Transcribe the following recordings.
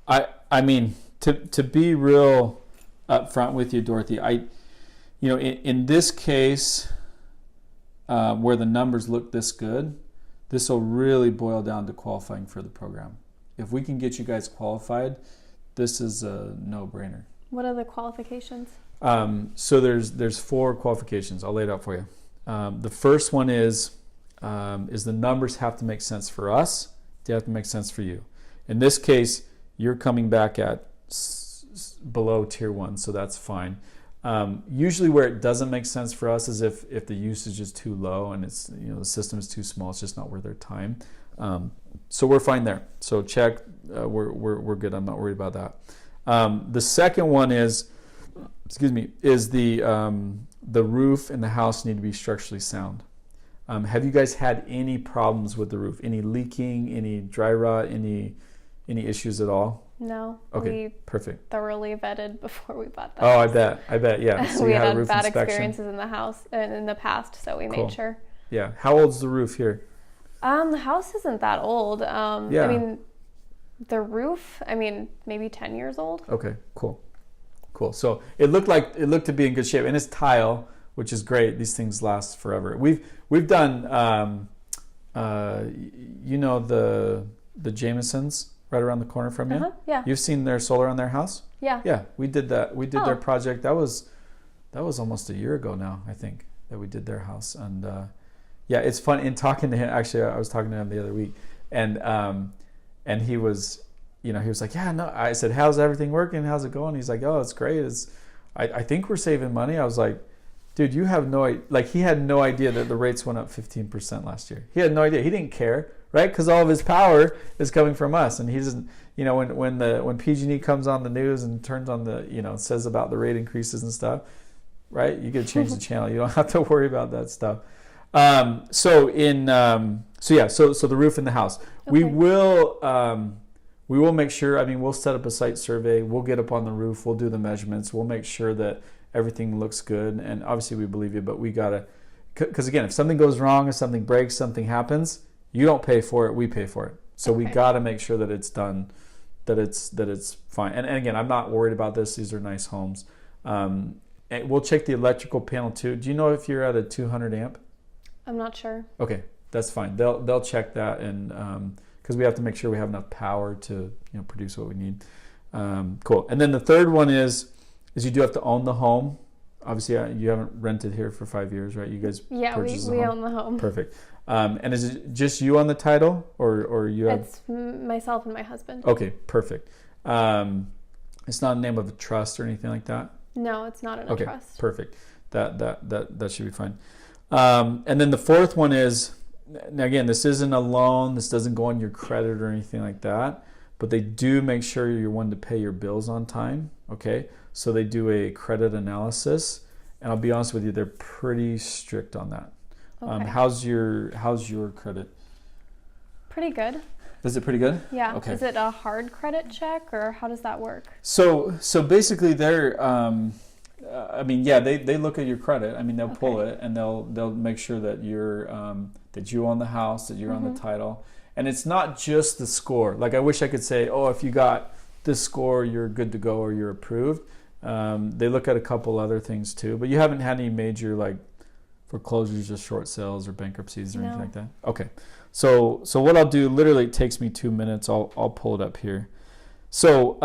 I mean, to be real upfront with you, Dorothy, in this case, where the numbers look this good, this will really boil down to qualifying for the program. If we can get you guys qualified, this is a no-brainer. What are the qualifications? So there's 4 qualifications. I'll lay it out for you. The first one is the numbers have to make sense for us. They have to make sense for you. In this case, you're coming back at below tier 1, so that's fine. Usually where it doesn't make sense for us is if the usage is too low and it's the system is too small. It's just not worth their time. So we're fine there. So check. We're good. I'm not worried about that. The second one is the roof and the house need to be structurally sound. Have you guys had any problems with the roof? Any leaking? Any dry rot? Any issues at all? No. Okay, perfect. We thoroughly vetted before we bought that. Oh, I bet, yeah. So we you had a had roof bad inspection. experiences in the house in the past, so we made sure. Yeah. How old's the roof here? The house isn't that old. Yeah. I mean, the roof, maybe 10 years old. Okay, cool. So it looked to be in good shape, and it's tile, which is great. These things last forever. We've done, the Jamesons right around the corner from you. Yeah. You've seen their solar on their house? Yeah. Yeah, we did that. We did their project. That was almost a year ago now, I think, that we did their house. And yeah, it's fun. In talking to him, actually, I was talking to him the other week, and he was, he was like, yeah, no. I said, how's everything working? How's it going? He's like, oh, it's great. I think we're saving money. I was like, dude, you have no idea. Like, he had no idea that the rates went up 15% last year. He had no idea. He didn't care, right? Because all of his power is coming from us, and he doesn't. When PG&E comes on the news and turns on the, says about the rate increases and stuff, right? You get to change the channel. You don't have to worry about that stuff. So the roof in the house, okay. We will make sure. We'll set up a site survey. We'll get up on the roof. We'll do the measurements. We'll make sure that everything looks good. And obviously we believe you, but we gotta, because again, if something goes wrong, if something breaks, something happens, you don't pay for it. We pay for it. So we gotta make sure that it's done, that it's fine. And again, I'm not worried about this. These are nice homes. And we'll check the electrical panel too. Do you know if you're at a 200 amp? I'm not sure. Okay, that's fine. They'll check that, and because we have to make sure we have enough power to produce what we need. Cool. And then the third one is you do have to own the home. Obviously, you haven't rented here for 5 years, right? You guys purchased we own the home. Perfect. And is it just you on the title, or you have? It's myself and my husband. Okay, perfect. It's not a name of a trust or anything like that? No, it's not in a trust. Okay, perfect. That should be fine. And then the fourth one is, now again, this isn't a loan. This doesn't go on your credit or anything like that. But they do make sure you're one to pay your bills on time. Okay, so they do a credit analysis, and I'll be honest with you, they're pretty strict on that. Okay. How's your credit? Pretty good. Is it pretty good? Yeah. Okay. Is it a hard credit check, or how does that work? So basically, they're they look at your credit. They'll pull it, and they'll make sure that you're that you own the house, that you're on the title. And it's not just the score. Like, I wish I could say, oh, if you got this score, you're good to go or you're approved. They look at a couple other things too, but you haven't had any major like foreclosures or short sales or bankruptcies or anything like that? Okay. So what I'll do, literally it takes me 2 minutes. I'll pull it up here. So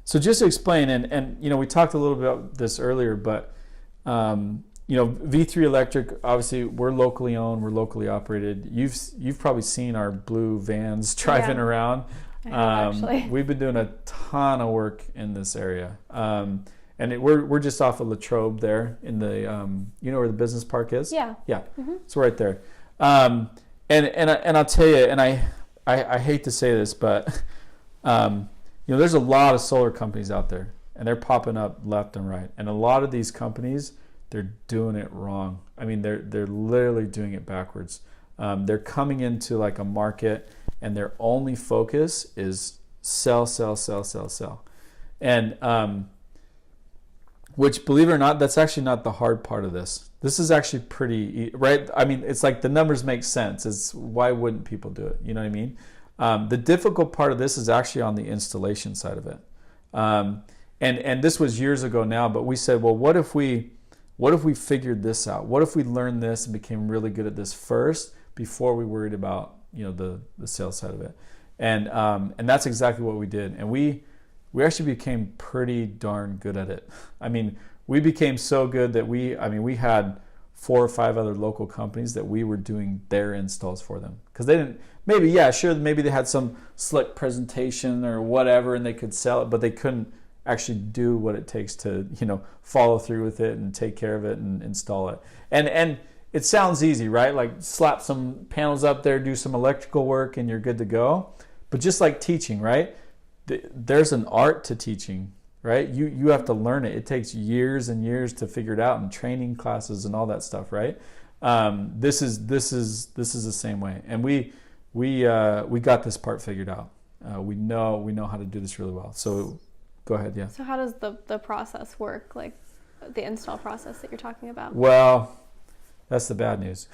just to explain, and we talked a little bit about this earlier, but V3 Electric, obviously we're locally owned, we're locally operated. You've probably seen our blue vans driving around. Actually. We've been doing a ton of work in this area. We're just off of Latrobe there in the where the business park is? Yeah. Mm-hmm. It's right there. And I'll tell you, and I hate to say this, but there's a lot of solar companies out there, and they're popping up left and right. And a lot of these companies, they're doing it wrong. They're literally doing it backwards. They're coming into like a market, and their only focus is sell. And which, believe it or not, that's actually not the hard part of this. This is actually pretty, right? It's like the numbers make sense. It's why wouldn't people do it? You know what I mean? The difficult part of this is actually on the installation side of it. And this was years ago now, but we said, well, what if we figured this out? What if we learned this and became really good at this first before we worried about, you know, the sales side of it? And that's exactly what we did. And we actually became pretty darn good at it. I mean, we became so good that we had 4 or 5 other local companies that we were doing their installs for them. Because they didn't, maybe they had some slick presentation or whatever and they could sell it, but they couldn't actually do what it takes to, you know, follow through with it and take care of it and install it. And it sounds easy, right? Like slap some panels up there, do some electrical work, and you're good to go. But just like teaching, right? There's an art to teaching, right? You have to learn it. It takes years and years to figure it out, and training classes and all that stuff, right? This is the same way, and we got this part figured out. We know how to do this really well. So go ahead, yeah. So how does the process work, like the install process that you're talking about? Well, that's the bad news.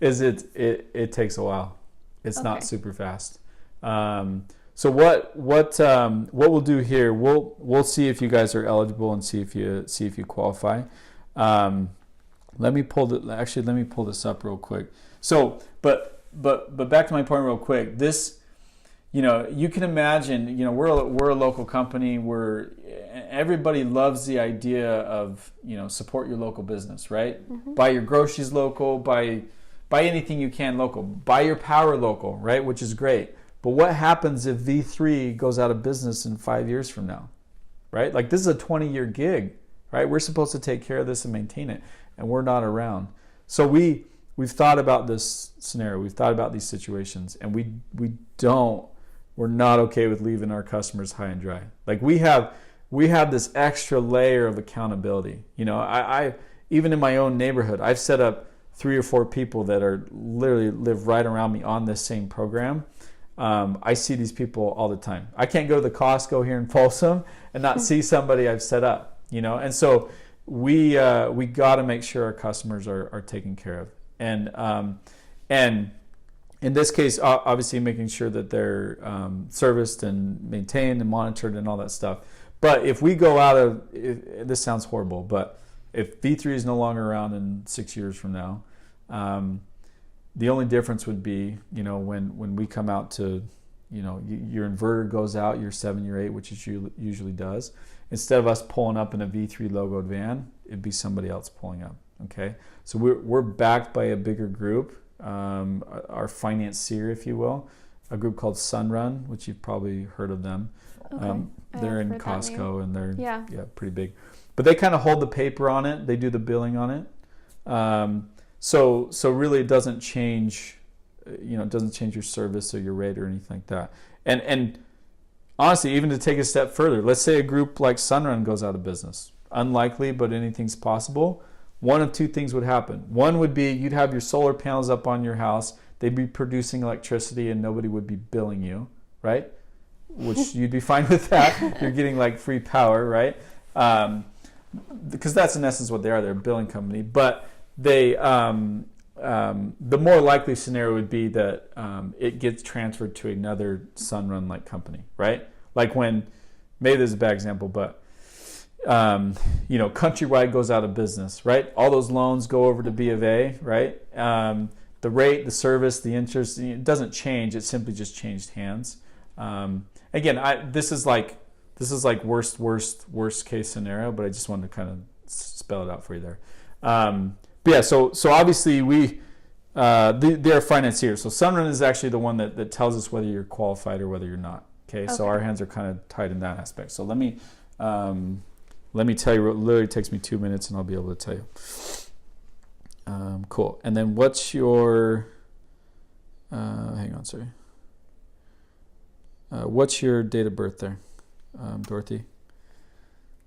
Is it takes a while. It's not super fast. So what we'll do here, we'll see if you guys are eligible and see if you qualify. Let me pull this up real quick. So, but back to my point real quick. This, you know, you can imagine, you know, we're a local company where everybody loves the idea of, you know, support your local business, right? Mm-hmm. Buy your groceries local, buy anything you can local, buy your power local, right? Which is great. But what happens if V3 goes out of business in 5 years from now, right? Like this is a 20-year gig, right? We're supposed to take care of this and maintain it, and we're not around. So we've thought about this scenario. We've thought about these situations, and we're not okay with leaving our customers high and dry. Like we have this extra layer of accountability. You know, I even in my own neighborhood, I've set up 3 or 4 people that are literally live right around me on this same program. I see these people all the time. I can't go to the Costco here in Folsom and not see somebody I've set up, you know. And so we got to make sure our customers are taken care of. And in this case, obviously making sure that they're serviced and maintained and monitored and all that stuff. But if we go out of, this sounds horrible, but if V3 is no longer around in 6 years from now, the only difference would be, you know, when we come out to, you know, your inverter goes out, your 7, your 8, which it usually does. Instead of us pulling up in a V3 logoed van, it'd be somebody else pulling up. Okay, so we're backed by a bigger group, our financier, if you will, a group called Sunrun, which you've probably heard of them. Okay. They're in Costco and they're pretty big, but they kind of hold the paper on it. They do the billing on it. So really it doesn't change, you know, it doesn't change your service or your rate or anything like that. And honestly, even to take a step further, let's say a group like Sunrun goes out of business. Unlikely, but anything's possible. One of 2 things would happen. One would be you'd have your solar panels up on your house. They'd be producing electricity and nobody would be billing you, right? Which you'd be fine with that. You're getting like free power, right? Because that's in essence what they are. They're a billing company. But they, the more likely scenario would be that it gets transferred to another Sunrun-like company, right? Like when, maybe this is a bad example, but you know, Countrywide goes out of business, right? All those loans go over to B of A, right? The rate, the service, the interest, it doesn't change. It simply just changed hands. Again, this is like worst case scenario, but I just wanted to kind of spell it out for you there. But yeah, so obviously they're financiers. So Sunrun is actually the one that tells us whether you're qualified or whether you're not. Okay, so our hands are kind of tied in that aspect. So let me tell you. It literally takes me 2 minutes, and I'll be able to tell you. Cool. And then what's your? Hang on, sorry. What's your date of birth there, Dorothy?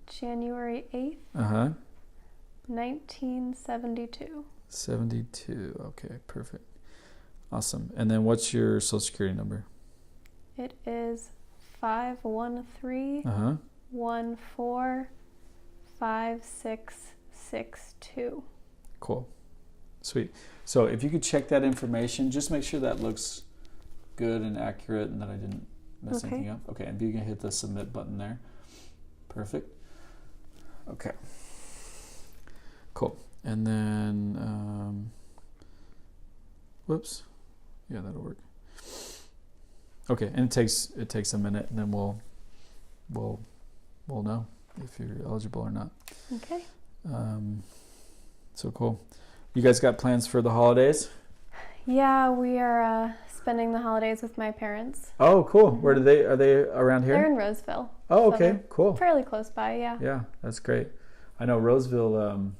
January 8th. 1972. 72. Okay, perfect. Awesome. And then what's your social security number? It is 513 145662. Cool. Sweet. So if you could check that information, just make sure that looks good and accurate and that I didn't mess anything up. Okay, and you can hit the submit button there. Perfect. Okay. Cool. And then, whoops. Yeah, that'll work. Okay, and it takes a minute, and then we'll know if you're eligible or not. Okay. So cool. You guys got plans for the holidays? Yeah, we are spending the holidays with my parents. Oh, cool. Where are they around here? They're in Roseville. Oh, so okay, cool. Fairly close by, yeah. Yeah, that's great. I know Roseville.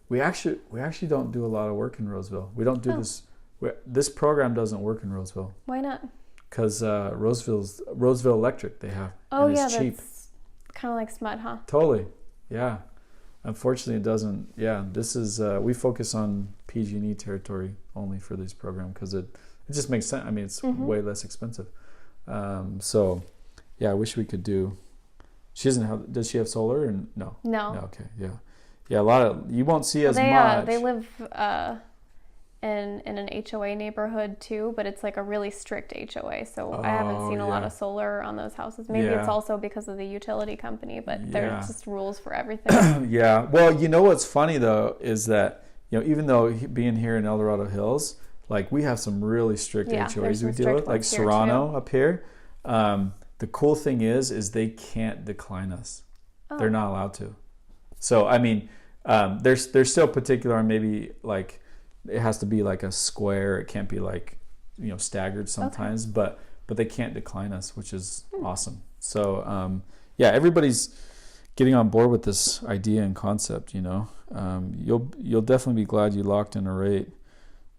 We actually don't do a lot of work in Roseville. We don't do this. This program doesn't work in Roseville. Why not? Because Roseville Electric they have. Oh, and yeah, it's cheap. that's kind of like SMUD, huh? Totally. Yeah. Unfortunately, it doesn't. Yeah, this is we focus on PG&E territory only for this program because it just makes sense. I mean, it's way less expensive. So, yeah, I wish we could do. She doesn't have. Does she have solar? Or no. No. Okay. Yeah. Yeah. A lot of you won't see as much. They live in an HOA neighborhood too, but it's like a really strict HOA. So I haven't seen a lot of solar on those houses. Maybe it's also because of the utility company, but there's just rules for everything. Yeah. Well, you know what's funny though is that even though being here in El Dorado Hills, like we have some really strict HOAs we deal with, like Serrano up here. The cool thing is they can't decline us. Oh. They're not allowed to. So I mean, they're still particular on maybe like. It has to be like a square. It can't be like, staggered sometimes, but they can't decline us, which is awesome. So, everybody's getting on board with this idea and concept, you'll definitely be glad you locked in a rate,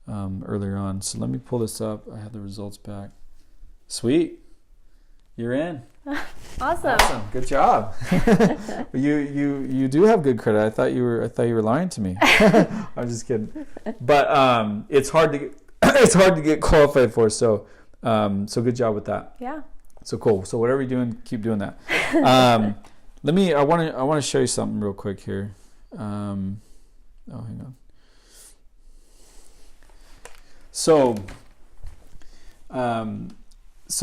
earlier on. So let me pull this up. I have the results back. Sweet. You're in. Awesome. Good job. you do have good credit. I thought you were lying to me. I'm just kidding. But it's hard to get qualified for. So good job with that. Yeah. So cool. So whatever you're doing, keep doing that. I want to show you something real quick here. Hang on. So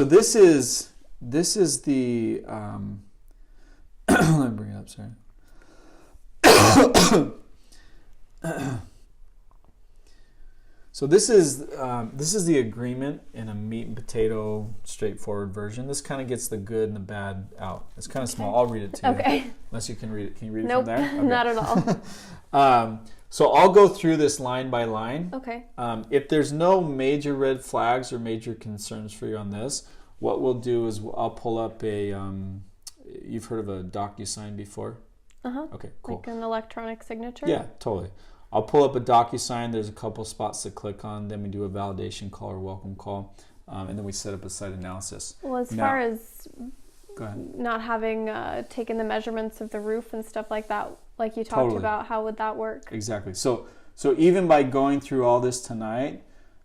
this is the let me bring it up, sorry. So this is the agreement in a meat and potato straightforward version. This kind of gets the good and the bad out. It's kind of small. I'll read it to you. Okay. Unless you can read it. Can you read it from there? Okay. Not at all. So I'll go through this line by line. Okay. If there's no major red flags or major concerns for you on this, what we'll do is I'll pull up a, you've heard of a DocuSign before? Uh-huh. Okay, cool. Like an electronic signature? Yeah, totally. I'll pull up a DocuSign. There's a couple spots to click on. Then we do a validation call or welcome call. And then we set up a site analysis. Well, as far as not having taken the measurements of the roof and stuff like that, like you talked about, how would that work? Exactly. So even by going through all this tonight,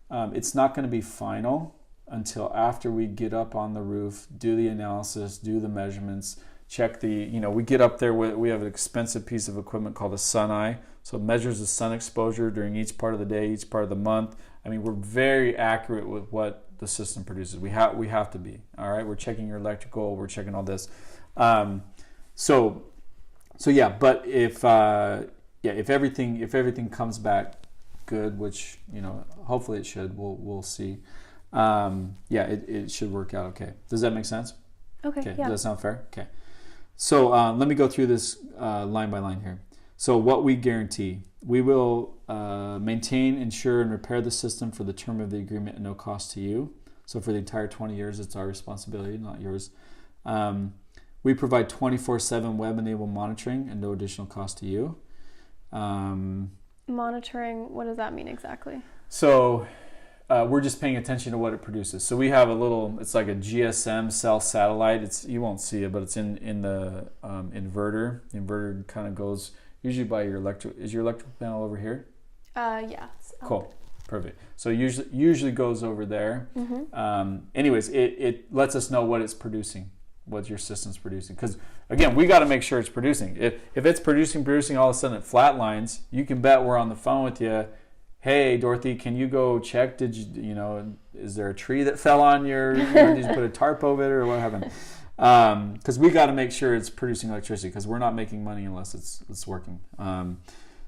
it's not going to be final until after we get up on the roof, do the analysis, do the measurements, check we get up there, we have an expensive piece of equipment called a sun eye. So it measures the sun exposure during each part of the day, each part of the month. I mean, we're very accurate with what the system produces. We have to be, all right? We're checking your electrical, we're checking all this. So yeah, but if everything comes back good, which, hopefully it should, we'll see. It should work out okay. Does that make sense? Okay. Yeah. Does that sound fair? Okay. So let me go through this line by line here. So what we guarantee, we will maintain, insure, and repair the system for the term of the agreement at no cost to you. So for the entire 20 years, it's our responsibility, not yours. We provide 24/7 web-enabled monitoring and no additional cost to you. Monitoring, what does that mean exactly? So we're just paying attention to what it produces. So we have it's like a GSM cell satellite. You won't see it, but it's in the inverter. The inverter kind of goes usually by your is your electrical panel over here? Yeah. Cool. Perfect. So usually goes over there. Mm-hmm. Anyways, it lets us know what it's producing, what your system's producing. Because again, we got to make sure it's producing. If it's producing, all of a sudden it flatlines, you can bet we're on the phone with you. Hey, Dorothy, can you go check? Did you is there a tree that fell on your, did you put a tarp over it or what happened? Because we got to make sure it's producing electricity, because we're not making money unless it's working.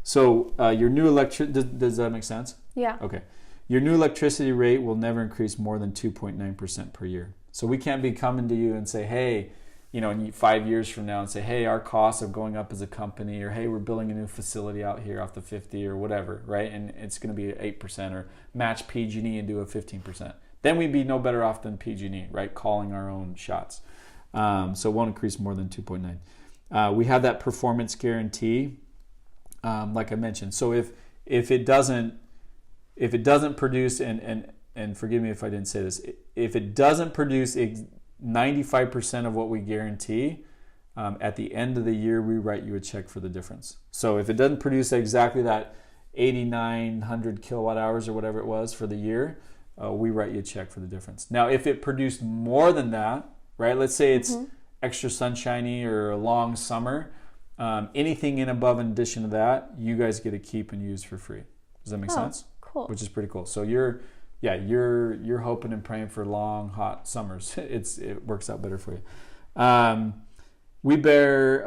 So your new does that make sense? Yeah. Okay. Your new electricity rate will never increase more than 2.9% per year. So we can't be coming to you and say, hey, in 5 years from now and say, hey, our costs are going up as a company, or hey, we're building a new facility out here off the 50 or whatever, right? And it's going to be 8%, or match PG&E and do a 15%. Then we'd be no better off than PG&E, right? Calling our own shots. So it won't increase more than 2.9. We have that performance guarantee, like I mentioned. So if it doesn't produce, and forgive me if I didn't say this, if it doesn't produce 95% of what we guarantee, at the end of the year, we write you a check for the difference. So if it doesn't produce exactly that 8,900 kilowatt hours or whatever it was for the year, we write you a check for the difference. Now, if it produced more than that, right? Let's say it's extra sunshiny or a long summer, anything in above in addition to that, you guys get to keep and use for free. Does that make sense? Cool. Which is pretty cool. So you're hoping and praying for long, hot summers. It works out better for you. We bear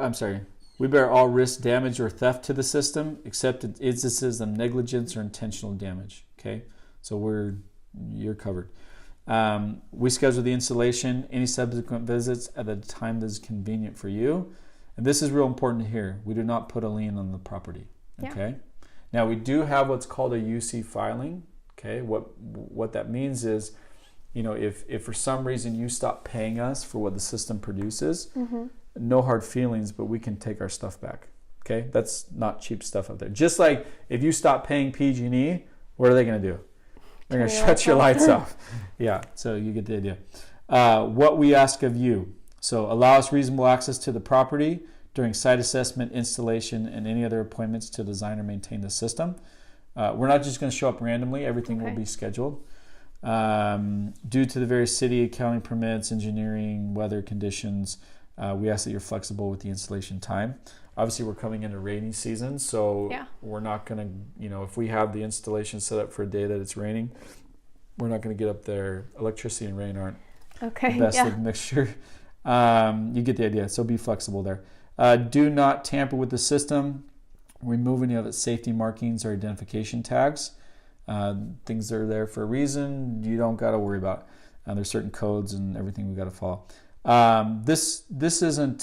all risk, damage, or theft to the system, except in instances of negligence or intentional damage. Okay, so you're covered. We schedule the installation, any subsequent visits at a time that is convenient for you. And this is real important to hear. We do not put a lien on the property. Okay. Yeah. Now we do have what's called a UC filing. Okay. What that means is, if for some reason you stop paying us for what the system produces, no hard feelings, but we can take our stuff back. Okay. That's not cheap stuff out there. Just like if you stop paying PG&E, what are they going to do? They're going to shut your lights off. Yeah, so you get the idea. What we ask of you. So allow us reasonable access to the property during site assessment, installation, and any other appointments to design or maintain the system. We're not just going to show up randomly. Everything will be scheduled. Due to the various city accounting permits, engineering, weather conditions, we ask that you're flexible with the installation time. Obviously, we're coming into rainy season, so we're not going to, if we have the installation set up for a day that it's raining, we're not going to get up there. Electricity and rain aren't the best of mixture. You get the idea, so be flexible there. Do not tamper with the system. Remove any other safety markings or identification tags. Things that are there for a reason, you don't got to worry about. There's certain codes and everything we got to follow. This isn't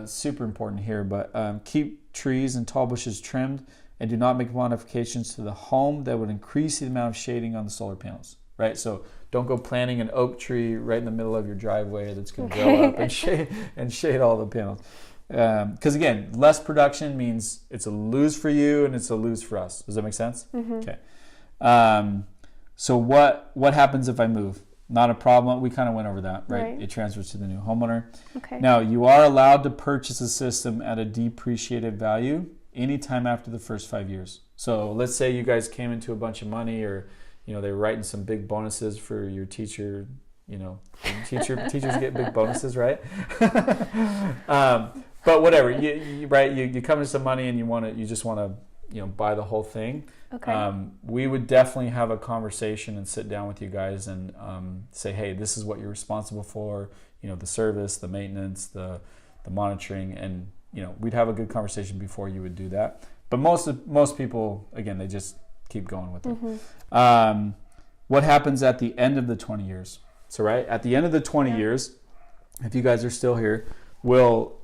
super important here, but keep trees and tall bushes trimmed, and do not make modifications to the home that would increase the amount of shading on the solar panels, right? So don't go planting an oak tree right in the middle of your driveway that's going to grow up and shade all the panels. Because again, less production means it's a lose for you and it's a lose for us. Does that make sense? Okay. So what happens if I move? Not a problem. We kind of went over that, right? It transfers to the new homeowner. Okay. Now, you are allowed to purchase a system at a depreciated value anytime after the first 5 years. So let's say you guys came into a bunch of money, or they were writing some big bonuses for your teacher. Teachers get big bonuses, right? But whatever, you come into some money and you just want to buy the whole thing. Okay. We would definitely have a conversation and sit down with you guys and say, hey, this is what you're responsible for, the service, the maintenance, the monitoring, and we'd have a good conversation before you would do that. But most people, again, they just keep going with it. What happens at the end of the 20 years? So at the end of the 20 years, if you guys are still here, we'll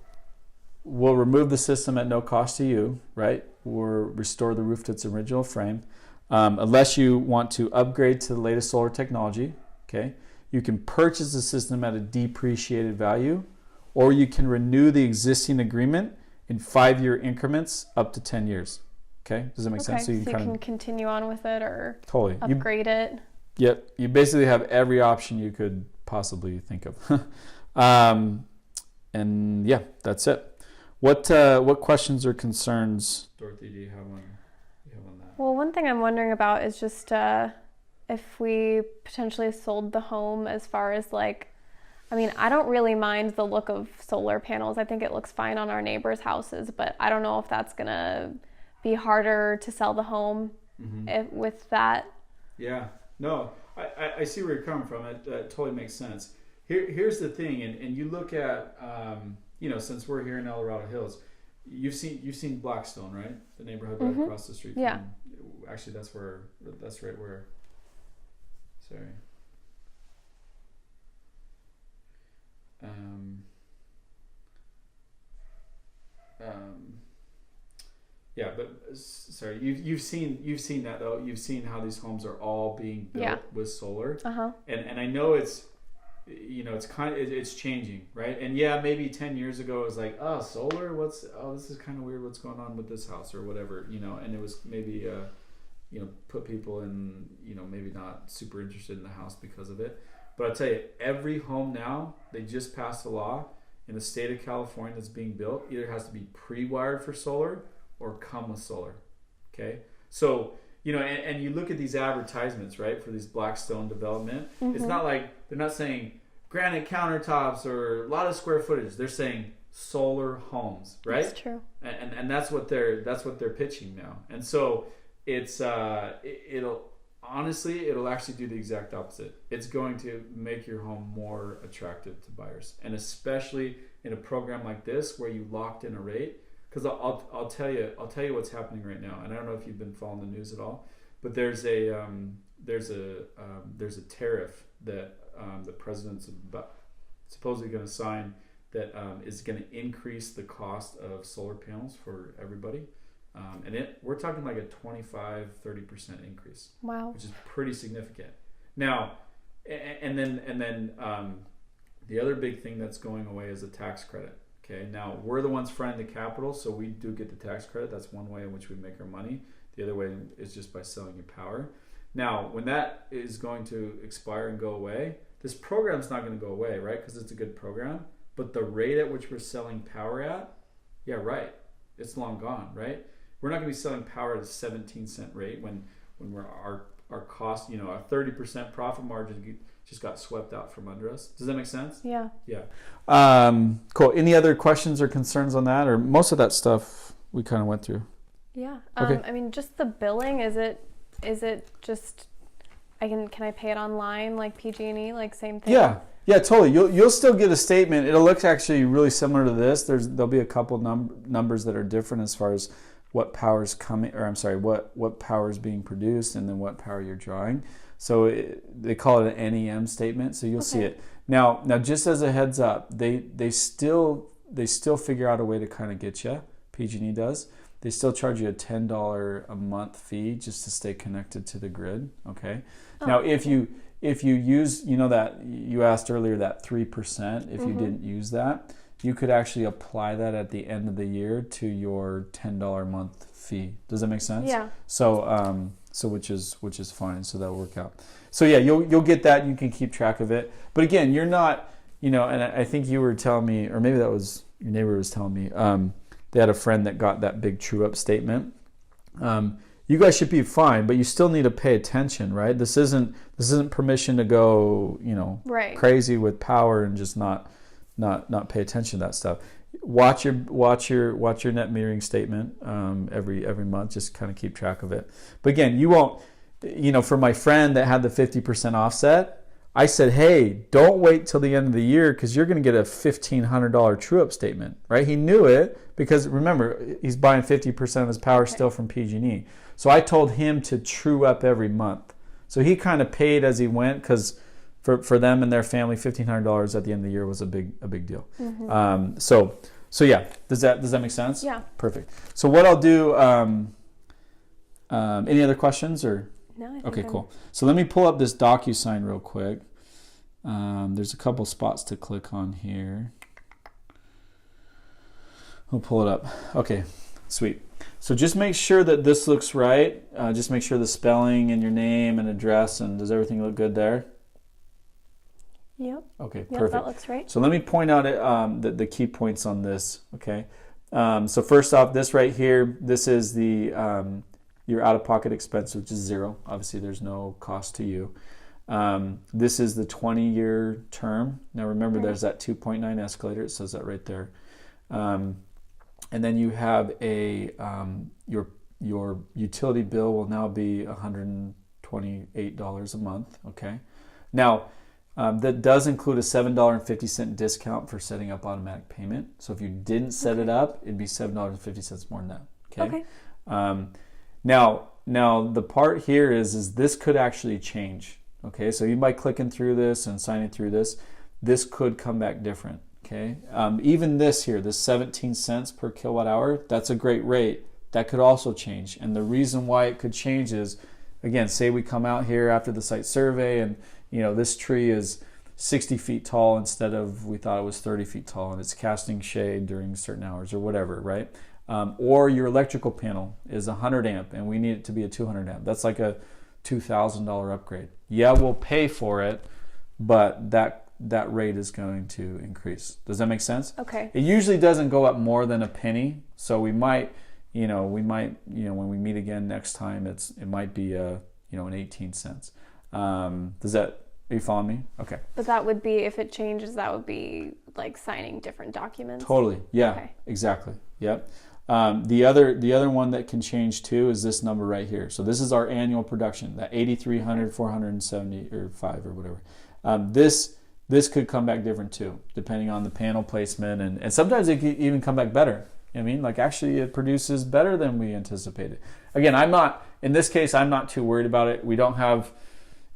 remove the system at no cost to you, right? Or restore the roof to its original frame. Unless you want to upgrade to the latest solar technology, okay? You can purchase the system at a depreciated value, or you can renew the existing agreement in 5-year increments up to 10 years. Okay? Does that make sense? So you can continue on with it or totally upgrade it. Yep. You basically have every option you could possibly think of. And yeah, that's it. What questions or concerns, Dorothy, do you have on that? Well, one thing I'm wondering about is just if we potentially sold the home, as far as I don't really mind the look of solar panels. I think it looks fine on our neighbors' houses, but I don't know if that's going to be harder to sell the home with that. Yeah. No, I see where you're coming from. It totally makes sense. Here's the thing, and you look at, since we're here in El Dorado Hills, you've seen Blackstone, right? The neighborhood right across the street. Yeah. Actually, that's right where. Sorry. Yeah, but sorry, you've seen that though. You've seen how these homes are all being built with solar, and I know it's it's changing, right? And yeah, maybe 10 years ago it was like, oh, solar, this is kind of weird. What's going on with this house or whatever, and it was maybe put people in maybe not super interested in the house because of it. But I'll tell you, every home now, they just passed a law in the state of California that's being built, either has to be pre-wired for solar or come with solar. Okay, so and you look at these advertisements, right, for these Blackstone development. It's not like they're not saying granite countertops or a lot of square footage. They're saying solar homes, right? That's true. And that's what they're pitching now. And so it's it'll actually do the exact opposite. It's going to make your home more attractive to buyers, and especially in a program like this where you locked in a rate. Because I'll tell you what's happening right now, and I don't know if you've been following the news at all, but there's a tariff that the president's supposedly going to sign that is going to increase the cost of solar panels for everybody, and we're talking like a 25-30% increase. Wow, which is pretty significant. Now, and then the other big thing that's going away is the tax credit. Okay, now we're the ones fronting the capital, so we do get the tax credit. That's one way in which we make our money. The other way is just by selling your power. Now, when that is going to expire and go away, this program's not going to go away, right? Because it's a good program. But the rate at which we're selling power at, yeah, right, it's long gone, right? We're not going to be selling power at a 17-cent rate when our cost, a 30% profit margin just got swept out from under us. Does that make sense? Yeah. Yeah. Cool. Any other questions or concerns on that, or most of that stuff we kind of went through? Yeah. Okay. I mean, just the billing. Is it just can I pay it online like PG&E, like same thing? Yeah. Yeah, totally. You'll still get a statement. It'll look actually really similar to this. There'll be a couple numbers that are different as far as what power's coming, or I'm sorry, what power is being produced, and then what power you're drawing. So they call it an NEM statement. So you'll see it. Now just as a heads up, they still figure out a way to kind of get you. PG&E does. They still charge you a $10 a month fee just to stay connected to the grid. Okay. Now if you use, that you asked earlier, that 3%, if you didn't use that, you could actually apply that at the end of the year to your $10 a month fee. Does that make sense? Yeah. So which is fine. So that'll work out. So yeah, you'll get that, and you can keep track of it. But again, you're not, and I think you were telling me, or maybe that was your neighbor was telling me, they had a friend that got that big true up statement. You guys should be fine, but you still need to pay attention, right? This isn't permission to go, crazy with power and just not pay attention to that stuff. Watch your net metering statement every month. Just kind of keep track of it. But again, you won't. For my friend that had the 50% offset, I said, hey, don't wait till the end of the year because you're going to get a $1,500 true up statement, right? He knew it because remember he's buying 50% of his power still from PG&E. So I told him to true up every month. So he kind of paid as he went because for them and their family, $1,500 at the end of the year was a big deal. So yeah, does that make sense? Yeah. Perfect. So what I'll do, any other questions or? No, I think okay, cool. So let me pull up this DocuSign real quick. There's a couple spots to click on here. I'll pull it up. Okay, sweet. So just make sure that this looks right. Just make sure the spelling and your name and address, and does everything look good there? Yep. Okay, yep, perfect. That looks right. So let me point out the key points on this. Okay. So first off, this right here, this is the your out-of-pocket expense, which is zero. Obviously, there's no cost to you. This is the 20-year term. Now remember, there's that 2.9 escalator. It says that right there. And then you have your utility bill will now be $112 $28 a month. Okay. Now, that does include a $7.50 discount for setting up automatic payment. So if you didn't set it up, it'd be $7.50 more than that. Okay. Now the part here is this could actually change. Okay. So you might clicking through this and signing through this could come back different. Okay. Even this here, this 17 cents per kilowatt hour, that's a great rate. That could also change. And the reason why it could change is, again, say we come out here after the site survey and this tree is 60 feet tall instead of we thought it was 30 feet tall and it's casting shade during certain hours or whatever, right? Or your electrical panel is 100 amp and we need it to be a 200 amp. That's like a $2,000 upgrade. Yeah, we'll pay for it, but that rate is going to increase. Does that make sense? Okay. It usually doesn't go up more than a penny, so we might when we meet again next time, it might be an 18 cents. Are you following me? Okay. But that would be, if it changes, that would be like signing different documents. Totally. Yeah. Okay. Exactly. Yep. The other one that can change too is this number right here. So this is our annual production, that 8,300, 470 or 5 or whatever. This could come back different too, depending on the panel placement, and sometimes it could even come back better. I mean, like actually it produces better than we anticipated. Again, in this case, I'm not too worried about it. We don't have,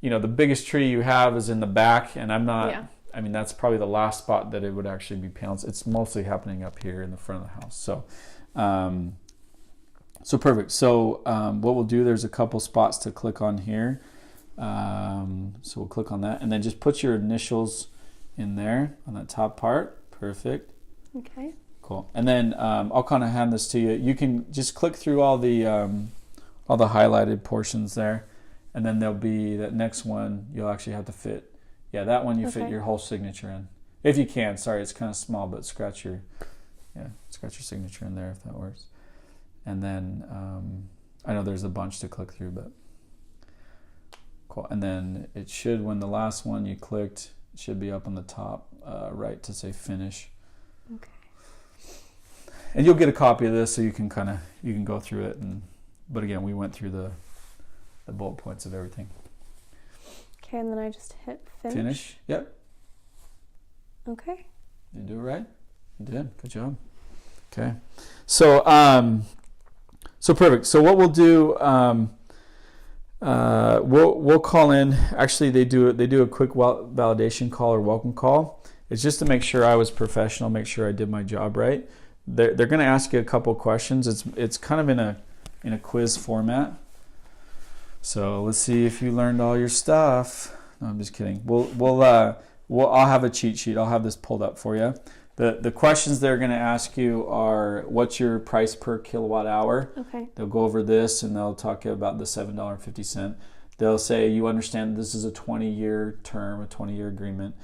the biggest tree you have is in the back, and I'm not, I mean, that's probably the last spot that it would actually be panels. It's mostly happening up here in the front of the house. So perfect. So what we'll do, there's a couple spots to click on here. So we'll click on that and then just put your initials in there on that top part. Perfect. Okay. Cool. And then I'll kind of hand this to you. You can just click through all the highlighted portions there, and then there'll be that next one. You'll actually have to fit. Yeah, that one you fit your whole signature in, if you can. Sorry, it's kind of small, but scratch your signature in there if that works. And then I know there's a bunch to click through, but cool. And then it should, when the last one you clicked, it should be up on the top right to say finish. Okay. And you'll get a copy of this so you can go through it. But again, we went through the bullet points of everything. Okay, and then I just hit finish. Finish. Yep. Okay. You do it right. You did. Good job. Okay. So so perfect. So what we'll do, we'll call in. Actually, they do a quick validation call or welcome call. It's just to make sure I was professional, make sure I did my job right. They're going to ask you a couple questions. It's kind of in a quiz format. So let's see if you learned all your stuff. No, I'm just kidding. I'll have a cheat sheet. I'll have this pulled up for you. The questions they're going to ask you are, what's your price per kilowatt hour? Okay. They'll go over this and they'll talk about the $7.50. They'll say you understand this is a 20-year term, a 20-year agreement.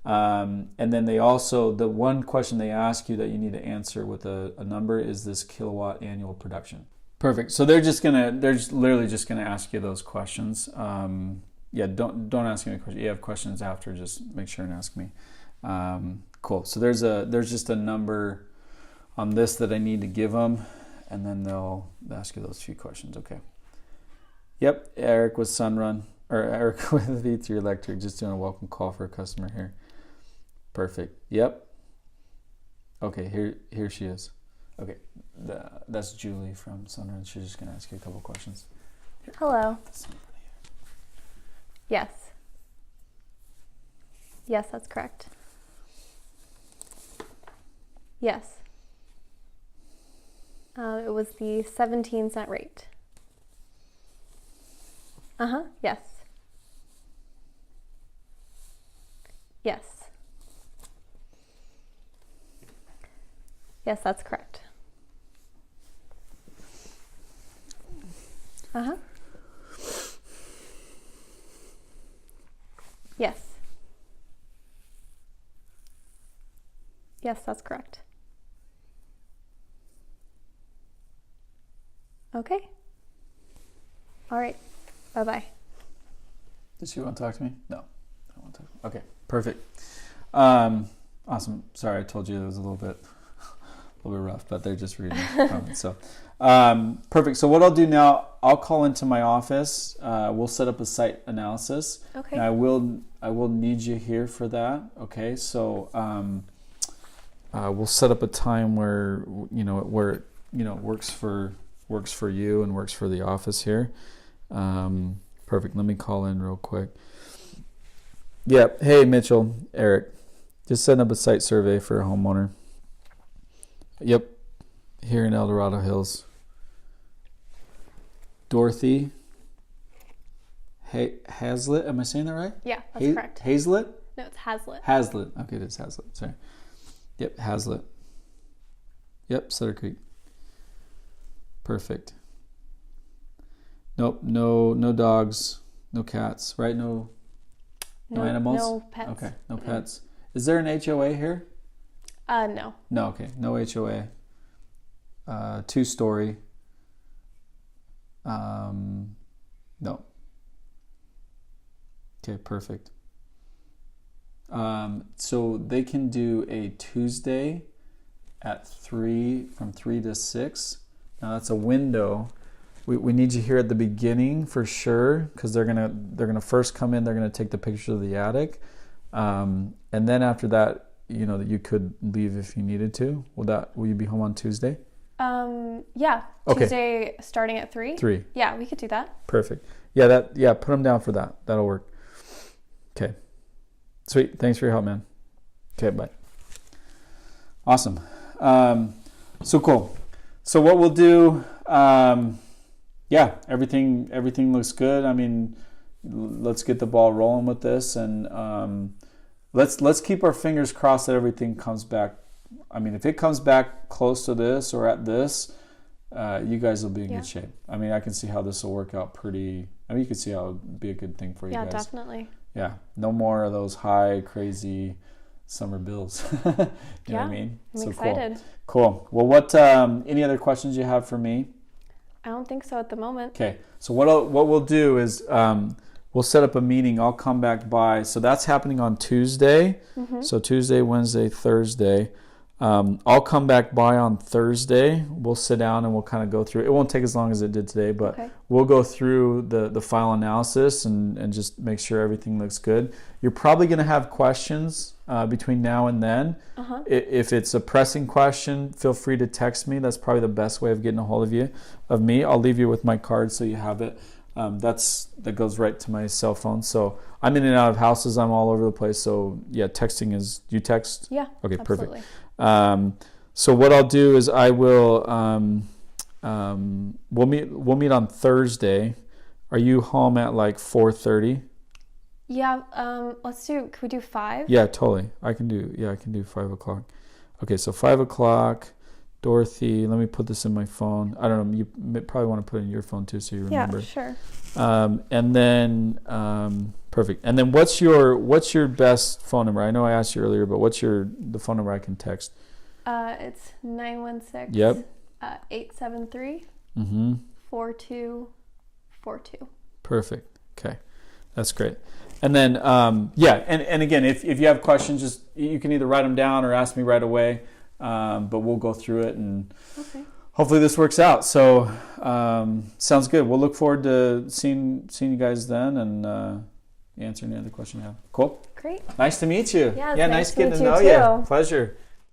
And then the one question they ask you that you need to answer with a number is this kilowatt annual production. Perfect. So they're literally just gonna ask you those questions. Don't ask me any questions. You have questions after, just make sure and ask me. Cool. So there's just a number on this that I need to give them, and then they'll ask you those few questions. Okay. Yep. Eric with Sunrun, or Eric with V3 Electric, just doing a welcome call for a customer here. Perfect. Yep. Okay, here she is. Okay, that's Julie from Sunrun. She's just going to ask you a couple questions. Here. Hello. Yes. Yes, that's correct. Yes. It was the 17-cent rate. Yes. Yes. Yes, that's correct. Yes. Yes, that's correct. Okay. All right. Bye-bye. Does she want to talk to me? No. I don't want to talk. Okay. Perfect. Awesome. Sorry, I told you it was a little bit rough, but they're just reading comments. So perfect. So what I'll do now, I'll call into my office. We'll set up a site analysis. Okay. And I will need you here for that. Okay. So we'll set up a time where it works for you and works for the office here. Perfect. Let me call in real quick. Yep. Hey, Mitchell, Eric, just setting up a site survey for a homeowner. Yep. Here in El Dorado Hills. Dorothy Hazlitt, am I saying that right? Yeah, that's correct. Hazlitt? No, it's Hazlitt. Hazlitt. Okay, it is Hazlitt. Sorry. Yep, Hazlitt. Yep, Sutter Creek. Perfect. Nope, no dogs, no cats, right? No animals? No pets. Okay, no pets. Is there an HOA here? No. No, okay. No HOA. 2-story. No. Okay, perfect. So they can do a Tuesday at 3, from 3 to 6. Now that's a window. We need you here at the beginning for sure, because they're gonna first come in. They're gonna take the picture of the attic, and then after that, you could leave if you needed to. Will you be home on Tuesday? Yeah. Okay. Tuesday starting at 3. 3. Yeah, we could do that. Perfect. Yeah, put them down for that. That'll work. Okay. Sweet. Thanks for your help, man. Okay, bye. Awesome. So cool. So what we'll do, everything looks good. I mean, let's get the ball rolling with this, and let's keep our fingers crossed that everything comes back. I mean, if it comes back close to this or at this, you guys will be in good shape. I mean, I can see how this will work out pretty. I mean, you can see how it would be a good thing for you guys. Yeah, definitely. Yeah, no more of those high, crazy summer bills. you know what I mean? I'm excited. Cool. Well, what? Any other questions you have for me? I don't think so at the moment. Okay. So what we'll do is we'll set up a meeting. I'll come back by. So that's happening on Tuesday. Mm-hmm. So Tuesday, Wednesday, Thursday. I'll come back by on Thursday. We'll sit down and we'll kind of go through. It won't take as long as it did today, but we'll go through the file analysis and just make sure everything looks good. You're probably going to have questions between now and then. Uh-huh. If it's a pressing question, feel free to text me. That's probably the best way of getting a hold of me. I'll leave you with my card so you have it. That goes right to my cell phone. So I'm in and out of houses. I'm all over the place. So yeah, texting is. Do you text? Yeah. Okay, absolutely. Perfect. So what I'll do is I will. We'll meet on Thursday. Are you home at like 4:30? Yeah. Can we do 5? Yeah, totally. I can do 5 o'clock. Okay, so 5 o'clock. Dorothy, let me put this in my phone. I don't know. You probably want to put it in your phone too, so you remember. Yeah, sure. And then perfect. And then what's your best phone number? I know I asked you earlier, but what's the phone number I can text? It's 916. Yep. 873. 4242. Perfect. Okay, that's great. And then and again, if you have questions, just you can either write them down or ask me right away. But we'll go through it and hopefully this works out. So sounds good. We'll look forward to seeing you guys then and answering any other question you have. Cool. Great. Nice to meet you. Yeah, nice getting to know you. Too. Pleasure.